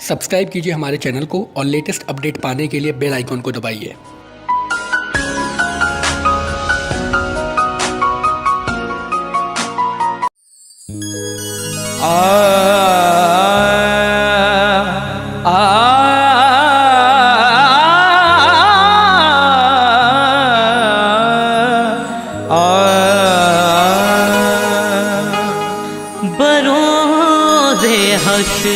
Subscribe कीजिए हमारे channel को और लेटेस्ट अपडेट पाने के लिए बेल आइकन को दबाइए। बरोज़े हश्र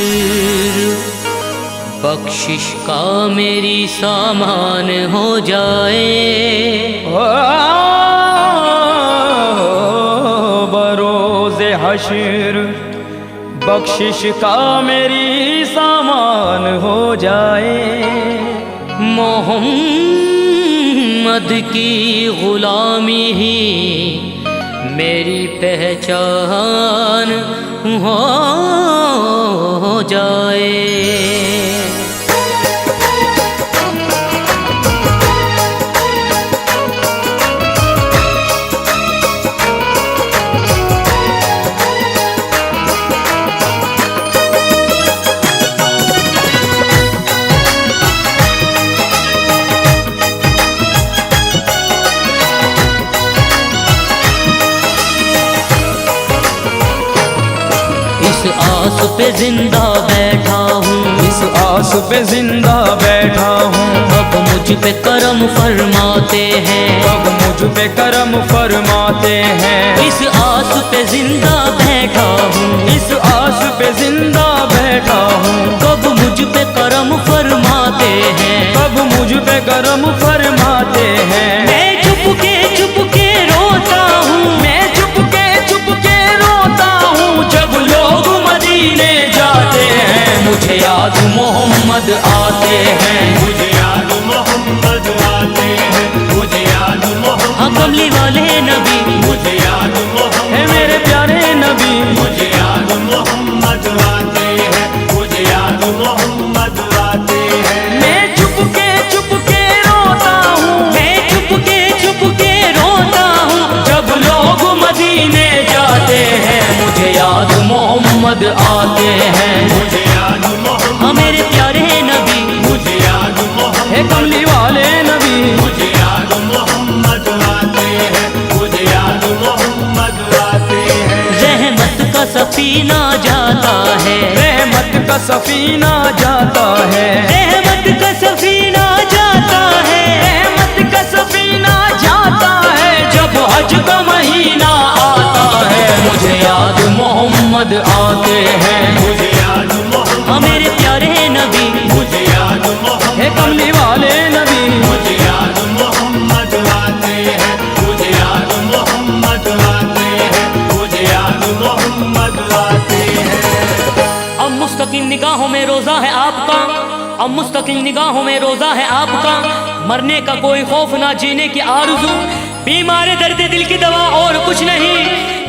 बख्शिश का मेरी सामान हो जाए। बरोज़े हश्र बख्शिश का मेरी सामान हो जाए। मोहम्मद की गुलामी ही मेरी पहचान हो जाए। इस आस पे जिंदा बैठा हूँ, इस आस पे जिंदा बैठा हूँ। अब मुझ पे करम फरमाते हैं, अब मुझ पे करम फरमाते हैं। इस आस पे जिंदा बैठा हूँ, इस आस पे जिंदा बैठा हूँ। कब मुझ पे करम फरमाते हैं, कब मुझ पे करम फरमाते हैं। मैं चुप के रोता हूँ, मैं चुप के रोता हूँ। जब लोग मदीने जाते हैं मुझे याद मोहम्मद आते हैं। मुझे याद मोहम्मद आते हैं। मुझे याद मोहम्मद, हाँ कमली वाले नबी, मुझे याद मोहम्मद है मेरे प्यारे नबी। मुझे याद मोहम्मद आते हैं। मुझे याद मोहम्मद आते हैं। मैं चुप के रोता हूँ। मैं चुप के रोता हूँ। जब लोग मदीने जाते हैं मुझे याद मोहम्मद आते हैं। मुझे याद मोहम्मद, हाँ मेरे प्यारे नबी, मुझे याद मोहम्मद है कमली वाले नबी। मुझे याद मोहम्मद आते हैं। मुझे याद मोहम्मद आते हैं। रहमत का सफीना जाता है, रहमत का सफीना जाता है। रहमत का सफीना जाता है, रहमत का सफीना जाता है। जब हज का महीना आता है मुझे याद मोहम्मद आते हैं। मुझे याद मोहम्मद, हाँ मेरे प्यारे नबी, मुझे याद मोहम्मद है कमली वाले नबी। मुझे याद मोहम्मद आते हैं। मुझे याद मोहम्मद आते हैं। मुझे याद मोहम्मद आते हैं। अब मुस्तकिल निगाहों में रोजा है आपका, अब मुस्तकिल निगाहों में रोजा है आपका। मरने का कोई खौफ ना, जीने की आरज़ू, बीमार दर्द दिल की दवा और कुछ नहीं।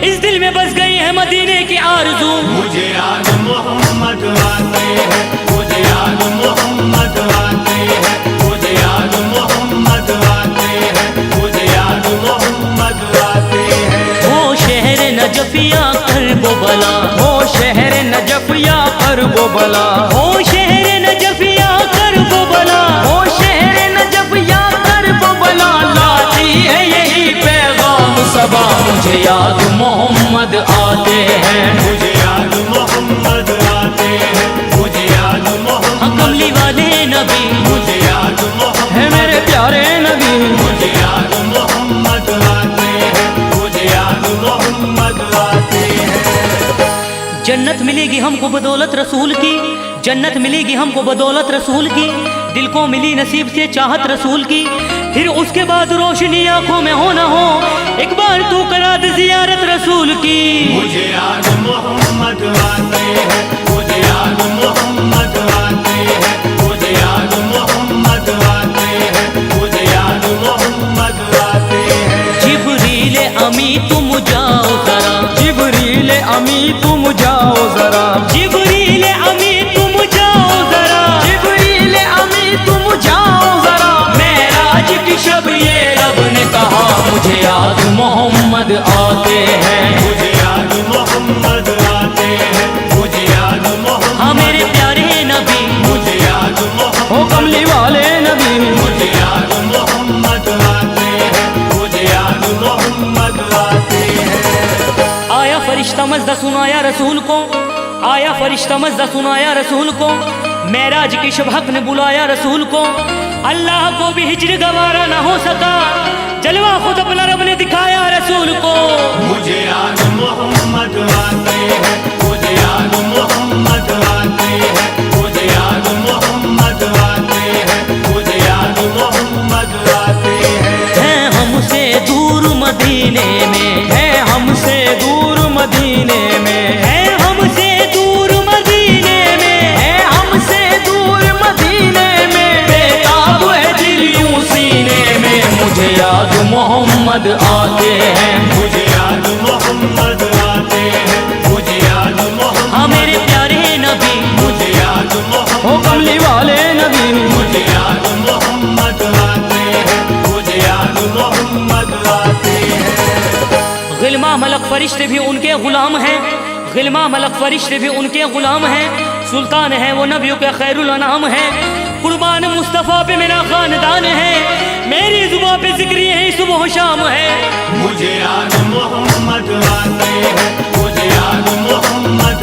इस दिल में बस गई है मदीने की आरज़ू। मुझे याद मोहम्मद आते हैं। मुझे याद मोहम्मद आते हैं। मुझे याद मोहम्मद आते हैं। मुझे याद मोहम्मद आते हैं। वो शहर नजफिया करबो बला, वो शहर नजफिया करबो बला। वो शहर नजफिया करबो बला, वो शहर नजफिया करबो बला। लाती है यही पैगाम सबा। मुझे याद मोहम्मद आते हैं। मुझे याद मोहम्मद आते हैं। मुझे याद मोहम्मद, हाँ कमली वाले नबी, मुझे याद मोहम्मद है मेरे प्यारे नबी। मुझे याद मोहम्मद आते हैं। मुझे याद मोहम्मद आते हैं। जन्नत मिलेगी हमको बदौलत रसूल की, जन्नत मिलेगी हमको बदौलत रसूल की। दिल को मिली नसीब से चाहत रसूल की, फिर उसके बाद रोशनी आंखों में हो ना हो, एक बार तू करा दे जियारत रसूल की। मुझे याद मोहम्मद आते हैं। मुझे याद मोहम्मद आते हैं। मुझे याद मोहम्मद आते हैं। मुझे याद मोहम्मद आते हैं। जिब्रील अमी तुम जाओ जरा, जिब्रील अमी तुम जाओ जरा। जिब्रील अमी तुम जाओ जरा, जिब्रील अमी तुम जाओ जरा। मेराज की शब ये रब ने कहा मुझे याद मोहम्मद आते हैं। मुझे याद मोहम्मद आते हैं। मुझे याद मोहम्मद, हाँ मेरे प्यारे नबी, रसूल को, आया फरिश्ता मज़दा सुनाया रसूल को, मेराज की शब हक ने बुलाया रसूल को। अल्लाह को भी हिज्र गवारा ना हो सका, जलवा खुद अपना रब ने दिखाया रसूल को। मुझे याद मोहम्मद आते हैं, मुझे याद मोहम्मद आते हैं, मुझे याद मोहम्मद आते हैं, मुझे याद मोहम्मद आते हैं हमसे दूर मदीने में, है हमसे दूर मदीने में, है हमसे दूर मदीने में, है हमसे दूर मदीने में, बेताब है दिल यूं सीने में। मुझे याद मोहम्मद आते हैं, मुझे याद मोहम्मद आते हैं, मुझे याद मोहम्मद, हाँ मेरे प्यारे नबी, मुझे याद मोहम्मद, हो कमली वाले नबी, मुझे याद मोहम्मद आते हैं, मुझे याद मोहम्मद आते हैं। गिलमा मलक फरिश्ते भी उनके गुलाम हैं, गिलमा मलक फरिश्ते भी उनके गुलाम हैं। सुल्तान है वो नबियों के खैरुल अनाम है, कुर्बान मुस्तफ़ा पे मेरा खानदान है, मेरी जुबां पे जिक्र यही सुबह शाम है। मुझे याद मोहम्मद आते हैं, मुझे याद मोहम्मद